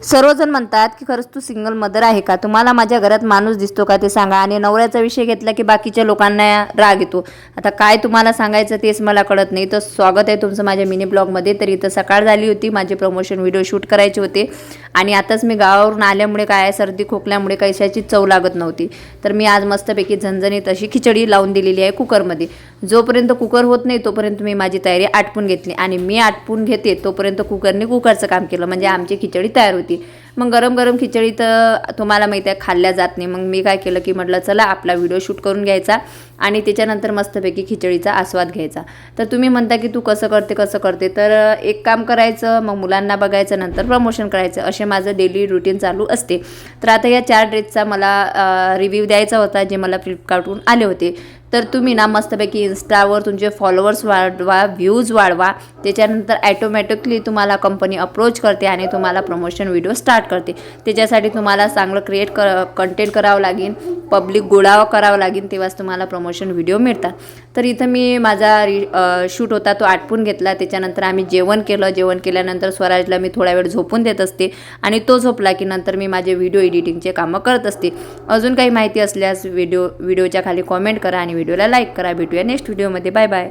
सर्वजण म्हणतात की खरंच तू सिंगल मदर आहे का, तुम्हाला माझ्या घरात माणूस दिसतो का ते सांगा. आणि नवऱ्याचा विषय घेतला की बाकीच्या लोकांना राग येतो. आता काय तुम्हाला सांगायचं तेच मला कळत नाही. तर स्वागत आहे तुमचं माझ्या मिनी ब्लॉगमध्ये. तर इथं सकाळ झाली होती, माझे प्रमोशन व्हिडिओ शूट करायचे होते आणि आताच मी गावावरून आल्यामुळे काय सर्दी खोकल्यामुळे कशाची चव लागत नव्हती. तर मी आज मस्तपैकी झणझणीत अशी खिचडी लावून दिलेली आहे कुकरमध्ये. जोपर्यंत कुकर होत नाही तोपर्यंत मी माझी तयारी आटपून घेतली आणि मी आटपून घेते तोपर्यंत कुकरने कुकरचं काम केलं, म्हणजे आमची खिचडी तयार होती. मग गरम गरम खिचडी तर तुम्हाला माहिती आहे खाल्ल्या जात नाही. मग मी काय केलं की म्हटलं चला आपला व्हिडिओ शूट करून घ्यायचा आणि त्याच्यानंतर मस्तपैकी खिचडीचा आस्वाद घ्यायचा. तर तुम्ही म्हणता की तू कसं करते, तर एक काम करायचं, मग मुलांना बघायचं, नंतर प्रमोशन करायचं, असे माझं डेली रुटीन चालू असते. तर आता या 4 ड्रेसचा मला रिव्ह्यू द्यायचा होता जे मला फ्लिपकार्टहून आले होते. तर तुम्ही ना मस्तपैकी इंस्टावर तुमचे फॉलोअर्स वाढवा, व्ह्यूज वाढवा, त्याच्यानंतर ॲटोमॅटिकली तुम्हाला कंपनी अप्रोच करते आणि तुम्हाला प्रमोशन व्हिडिओ स्टार्ट करते. त्याच्यासाठी तुम्हाला चांगलं कंटेंट करावं लागेल, पब्लिक गोळा करावं लागेल, तेव्हाच तुम्हाला प्रमोशन व्हिडिओ मिळतात. तर इथं मी माझा शूट होता तो आटपून घेतला. त्याच्यानंतर आम्ही जेवण केलं. जेवण केल्यानंतर स्वराजला मी थोडा वेळ झोपून देत असते आणि तो झोपला की नंतर मी माझे व्हिडिओ एडिटिंगचे कामं करत असते. अजून काही माहिती असल्यास व्हिडिओच्या खाली कॉमेंट करा आणि व्हिडिओला लाईक करा. भेटूया नेक्स्ट व्हिडिओमध्ये. Bye bye.